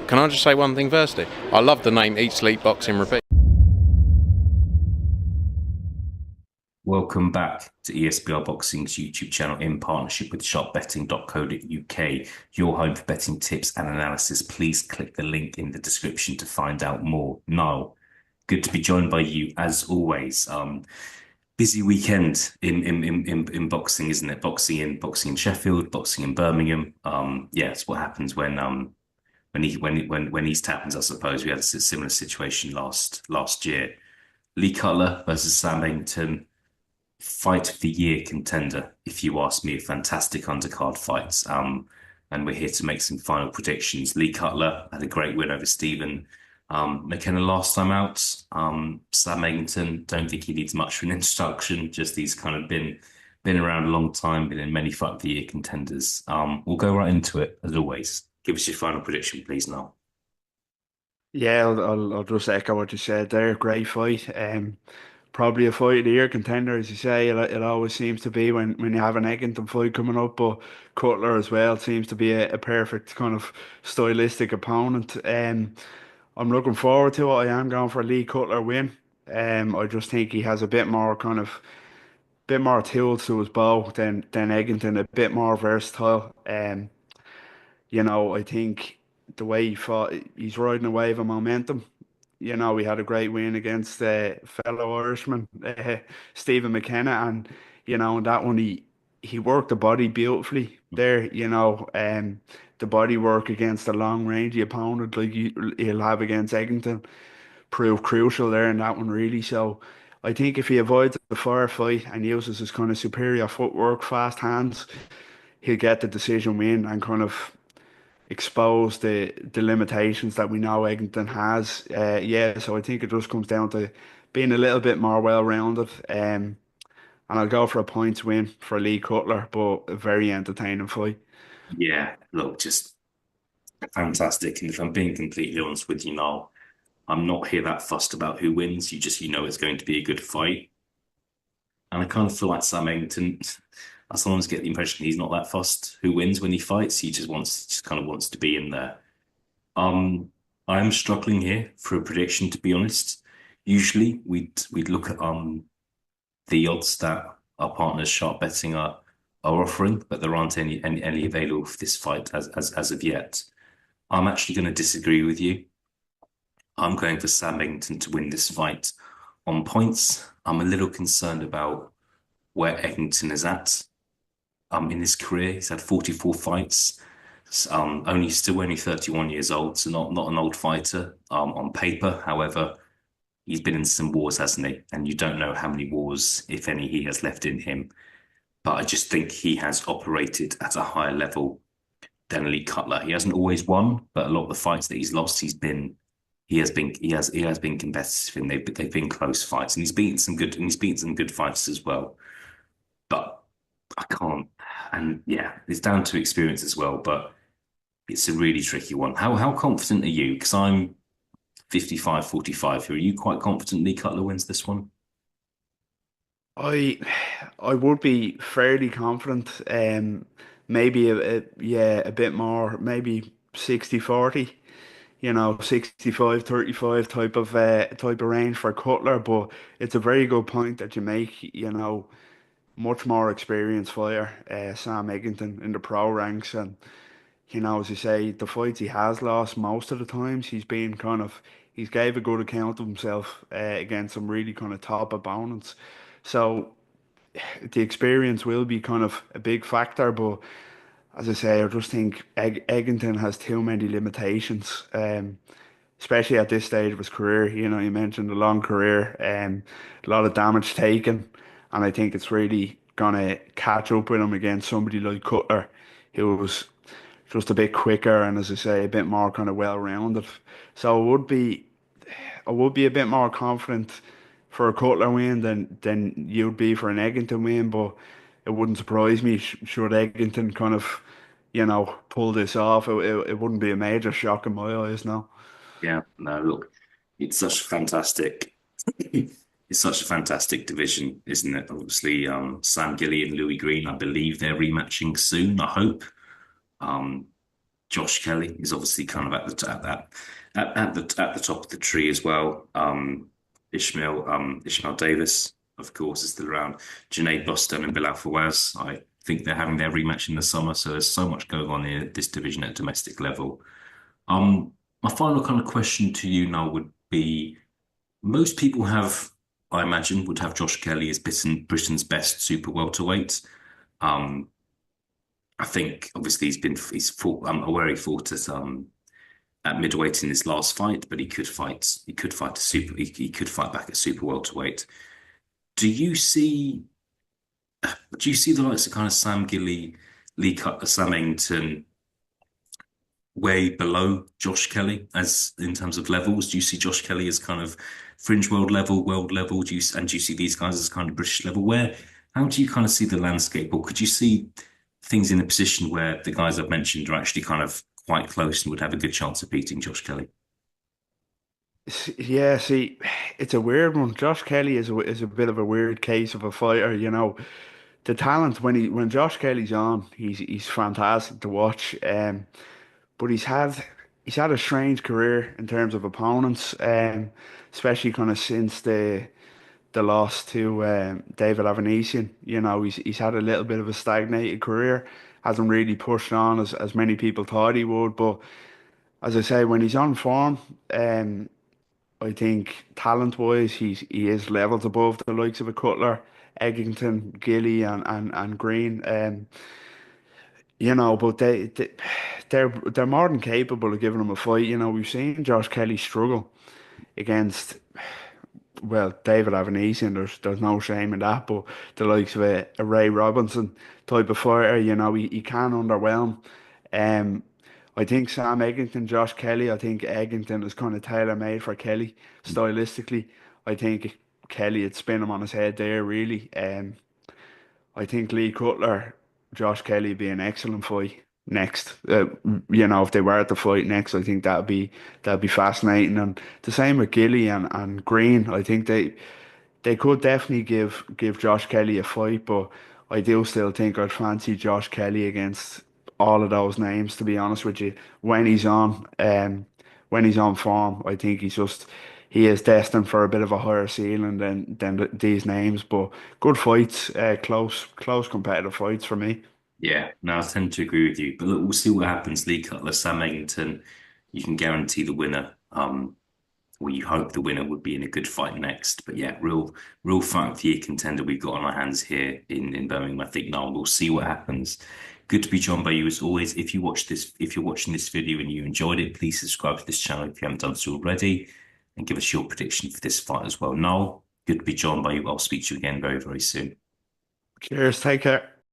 Can I just say one thing firstly? I love the name Eat, Sleep, Boxing, Repeat. Welcome back to ESBR Boxing's YouTube channel in partnership with sharpbetting.co.uk, your home for betting tips and analysis. Please click the link in the description to find out more. Niall, good to be joined by you as always. Busy weekend in boxing, isn't it? Boxing in Sheffield, boxing in Birmingham. Yeah, it's what happens when East happens. I suppose we had a similar situation last year. Lee Cutler versus Sam Eggington. Fight of the year contender, if you ask me. A fantastic undercard fight. And we're here to make some final predictions. Lee Cutler had a great win over Stephen McKenna last time out. Sam Eggington, don't think he needs much of an introduction. Just he's kind of been around a long time, been in many fight of the year contenders. We'll go right into it as always. Give us your final prediction, please, Noel. Yeah, I'll just echo what you said there. Great fight. Probably a fight of the year contender, as you say. It always seems to be when you have an Eggington fight coming up, but Cutler as well seems to be a perfect kind of stylistic opponent. I'm looking forward to it. I am going for a Lee Cutler win. I just think he has a bit more tools to his bow than Eggington, a bit more versatile. I think the way he fought, he's riding a wave of momentum. We had a great win against fellow Irishman, Stephen McKenna, and in that one he worked the body beautifully there. The body work against a long rangey opponent like he'll have against Eggington proved crucial there in that one really. So I think if he avoids the firefight and uses his kind of superior footwork, fast hands, he'll get the decision win and kind of expose the limitations that we know Eggington has. Yeah, so I think it just comes down to being a little bit more well-rounded. And I'll go for a points win for Lee Cutler, but a very entertaining fight. Yeah, look, just fantastic. And if I'm being completely honest with you now, I'm not here that fussed about who wins. You know it's going to be a good fight. And I kind of feel like Sam Eggington, I sometimes get the impression he's not that fussed who wins when he fights. He just kind of wants to be in there. Um, I am struggling here for a prediction, to be honest. Usually we'd look at the odds that our partners Sharp Betting are offering, but there aren't any available for this fight as of yet. I'm actually going to disagree with you. I'm going for Sam Eggington to win this fight on points. I'm a little concerned about where Eggington is at in his career. He's had 44 fights. Only 31 years old, so not an old fighter on paper. However, he's been in some wars, hasn't he? And you don't know how many wars, if any, he has left in him. But I just think he has operated at a higher level than Lee Cutler. He hasn't always won, but a lot of the fights that he's lost, he has been competitive and they've been close fights, and he's beaten some good fights as well. But I can't, and yeah, it's down to experience as well. But it's a really tricky one. How confident are you? Because I'm 55-45 here. Are you quite confident Lee Cutler wins this one? I I would be fairly confident. Maybe yeah, a bit more, maybe 60-40. 65-35 type of range for Cutler, but it's a very good point that you make. Much more experienced fighter, Sam Eggington in the pro ranks, and as you say, the fights he has lost most of the times he's gave a good account of himself against some really kind of top opponents. So the experience will be kind of a big factor, but as I say, I just think Eggington has too many limitations, especially at this stage of his career. You mentioned a long career, a lot of damage taken, and I think it's really gonna catch up with him against somebody like Cutler, who was just a bit quicker and, as I say, a bit more kind of well-rounded. So I would be a bit more confident for a Cutler win than you'd be for an Eggington win, but it wouldn't surprise me should Eggington kind of, pull this off. It wouldn't be a major shock in my eyes, no. Yeah, no, look, it's such a fantastic, it's such a fantastic division, isn't it? Obviously, Sam Gilly and Louis Green, I believe they're rematching soon, I hope. Um, Josh Kelly is obviously kind of at the at that at the top of the tree as well. Ishmael Davis, of course, is still around. Janae Boston and Bilal Fawaz. I think they're having their rematch in the summer, so there's so much going on in this division at domestic level. My final kind of question to you now would be: most people have, I imagine, would have Josh Kelly as Britain's best super welterweight. Um, I think obviously he's fought. I'm aware he fought at middleweight in his last fight, but he could fight back at super welterweight. Do you see do you see the likes of kind of Sam Gilly, Lee Cutler, Sam Eggington way below Josh Kelly as in terms of levels? Do you see Josh Kelly as kind of fringe world level? Do you see these guys as kind of British level? How do you kind of see the landscape, or could you see things in a position where the guys I've mentioned are actually kind of quite close and would have a good chance of beating Josh Kelly? Yeah, see, it's a weird one. Josh Kelly is a bit of a weird case of a fighter, you know. The talent when Josh Kelly's on, he's fantastic to watch. But he's had a strange career in terms of opponents, especially kind of since the loss to David Avanesian. You know, he's had a little bit of a stagnated career, hasn't really pushed on as many people thought he would. But as I say, when he's on form, I think talent-wise, he is levels above the likes of a Cutler, Eggington, Gilly, and Green. You know, but they're more than capable of giving him a fight. You know, we've seen Josh Kelly struggle against, well, David Avanesian. There's no shame in that, but the likes of a Ray Robinson type of fighter, you know, he can underwhelm. Um, I think Sam Eggington, Josh Kelly. I think Eggington is kind of tailor made for Kelly stylistically. I think Kelly would spin him on his head there, really. I think Lee Cutler, Josh Kelly would be an excellent fight next. You know, if they were to fight next, I think that'd be fascinating. And the same with Gilly and Green. I think they could definitely give Josh Kelly a fight, but I do still think I'd fancy Josh Kelly against all of those names, to be honest with you. When he's on, when he's on form, I think he is destined for a bit of a higher ceiling than these names. But good fights, close competitive fights for me. Yeah, no, I tend to agree with you. But look, we'll see what happens. Lee Cutler, Sam Eggington, you can guarantee the winner. Well, you hope the winner would be in a good fight next. But yeah, real fight of the year contender we've got on our hands here in Birmingham. I think now we'll see what happens. Good to be joined by you as always. If you're watching this video and you enjoyed it, please subscribe to this channel if you haven't done so already, and give us your prediction for this fight as well. Noel, good to be joined by you. I'll speak to you again very, very soon. Cheers, take care.